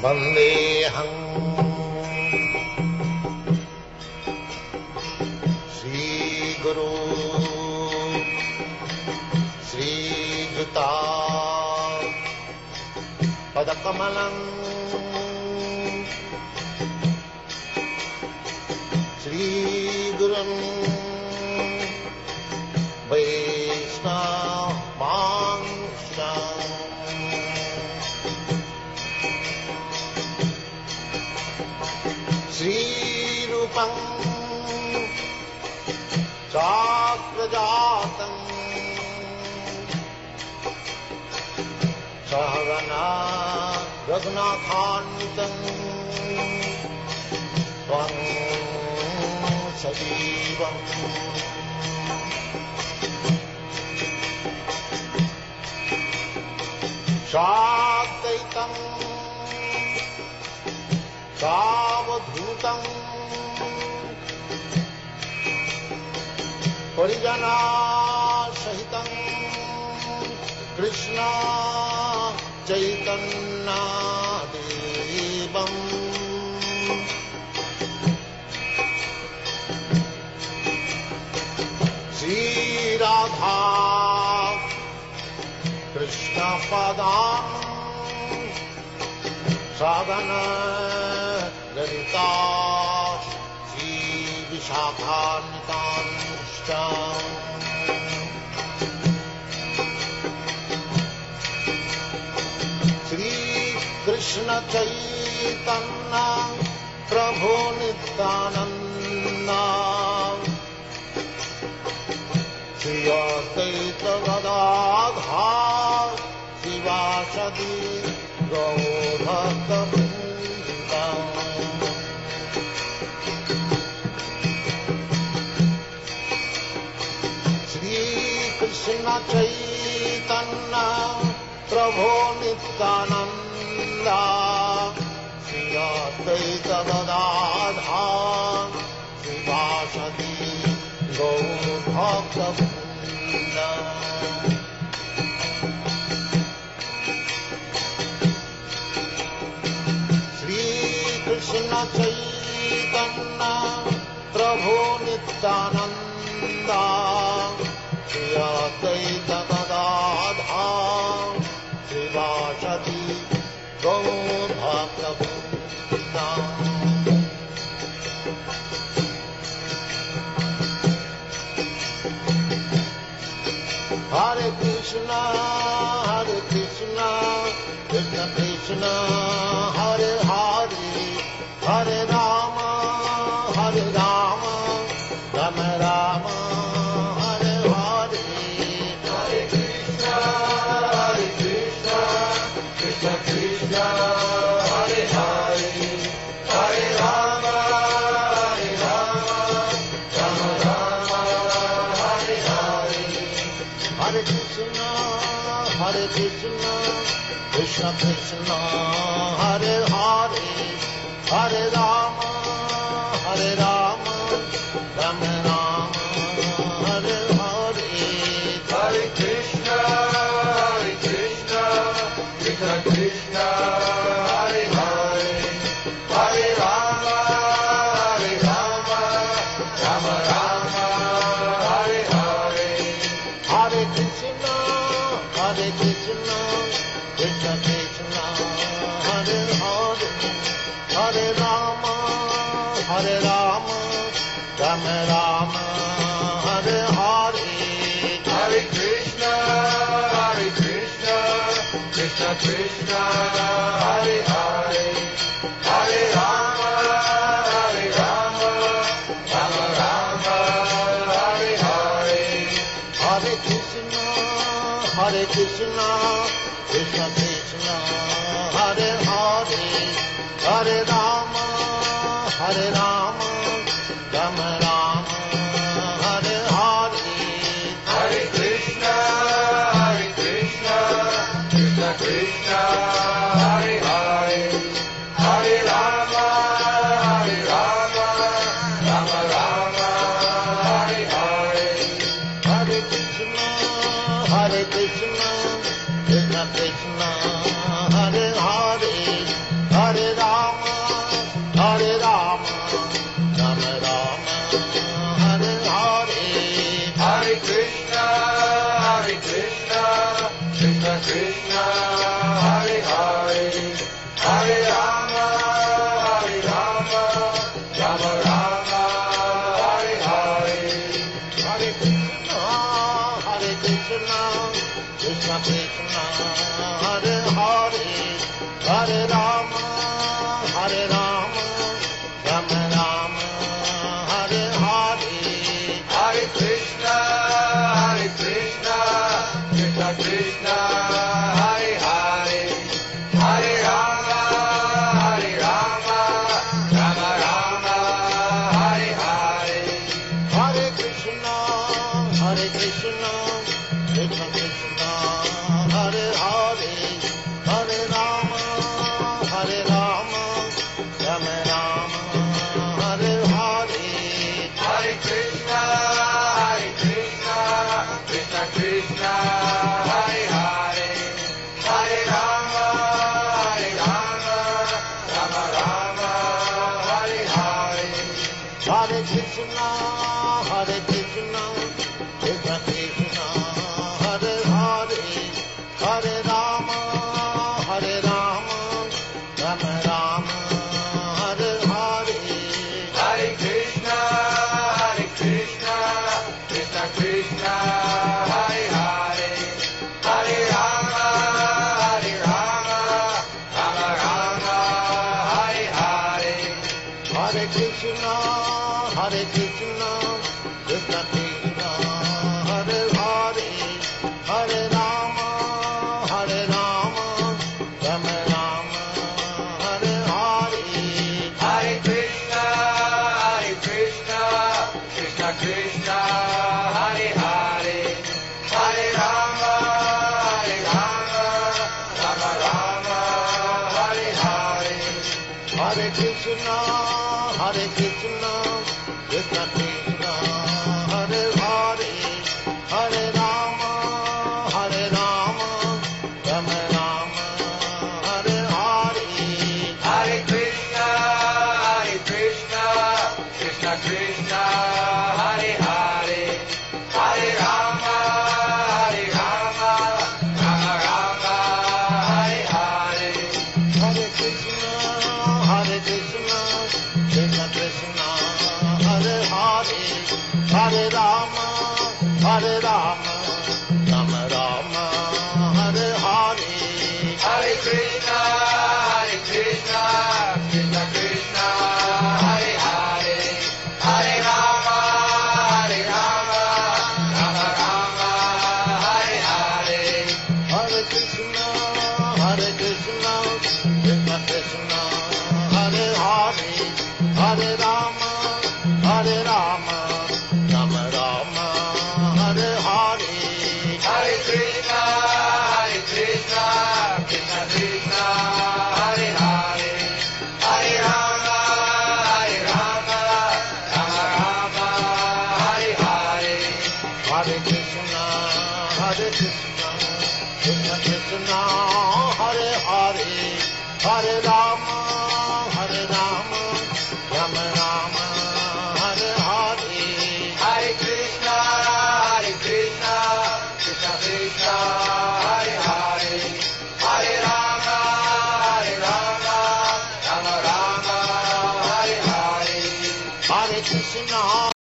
वन्देऽहं श्रीगुरो श्रीयुता पदकमलं श्रीगुरुं वैष्णवांशं श्रीरूपं चाक्रजातं सहगना रघुनाथान्वितं त्वं सजीवम् साद्वैतं सावधूतं परिजनासहितं कृष्ण चैतन्यदेवम् श्रीराधा कृष्णपदां साधना ललिता श्रीविशाखान्वितांश्च श्रीकृष्ण चैतन्य प्रभु नित्यानन्द श्री अद्वैत गदाधर शिवासदि गौरभक्तवृन्द श्रीकृष्ण चैतन्य प्रभु नित्यानन्द श्री अद्वैत गदाधर शिवासदि गौरभक्तवृन्द श्रीकृष्ण चैतन्य प्रभु Nityanand Shri Advaita Gadadhar शिवासदि गौरभक्तवृन्द Hare Krishna, Krishna Krishna, Hare Hare, Hare Rama, Rama Rama, Hare Hare. Hare Krishna, Krishna Krishna, Hare Hare, Hare Rama, Rama Rama, Hare Hare. Hare Krishna, Krishna Krishna, Hare Hare, Hare Rama, Rama Rama, Hare Hare. Hare Krishna, Krishna Krishna, Hare Hare, Hare Rama, Rama Rama, Hare Hare. Hare Krishna, Krishna Krishna, Hare Hare, Hare Rama, Rama Rama, Hare Hare. Hare Krishna, Krishna Krishna, Hare Hare, Hare Rama, Rama Rama, Hare Hare. Hare Krishna, Krishna Krishna, Hare Hare, Hare Rama, Rama Rama, Hare Hare. Hare Krishna, Krishna Krishna, Hare Hare, Hare Rama, Rama Rama, Hare Hare. Hare Krishna, Krishna Krishna, Hare Hare, Hare Hare Rama, Rama Rama, Hare Hare. Hare Krishna, Krishna Krishna, Hare Hare, Hare Rama, Rama Rama, Hare Hare. Hare Krishna, Krishna Krishna, Hare Hare, Hare Rama, Rama Rama, Hare Hare. Hare Krishna, Krishna Krishna, Hare Hare, Hare Rama, Rama Rama, Hare Hare. Hare Krishna, Krishna Krishna, Hare Hare, Hare Rama, Rama Rama, Hare Hare. Hare Krishna, Krishna Krishna, Hare Hare, Hare Rama, Rama Rama, Hare Hare. Hare Krishna, Krishna Krishna, Hare Hare, Hare Rama, Rama Rama, Hare Hare. Hare Krishna, Krishna Krishna, Hare Hare, Hare Rama, Rama Rama, Hare Hare. Hare Krishna, Krishna Krishna, Hare Hare, Hare Rama, Rama Rama, Hare Hare. Hare Krishna, Krishna Krishna, Hare Hare, Hare Rama, Rama Rama, Hare Hare. Hare Krishna, Krishna Krishna, Hare Hare, Hare Rama, Rama Rama, Hare Hare. Hare Krishna, Krishna Krishna, Hare Hare, Hare Rama, Rama Rama, Hare Hare. Hare Krishna, Krishna Krishna, Hare Hare, Hare Rama, Rama Rama, Hare Hare. Hare Krishna, Krishna Krishna, Hare Hare, Hare Rama, Rama Rama, Hare Hare. Hare Krishna, Krishna Krishna, Hare Hare, Hare Rama, Rama Rama, Hare Hare. Hare Krishna, Krishna Krishna, Hare Hare, Hare Rama, Rama Rama, Hare Hare. Hare Krishna.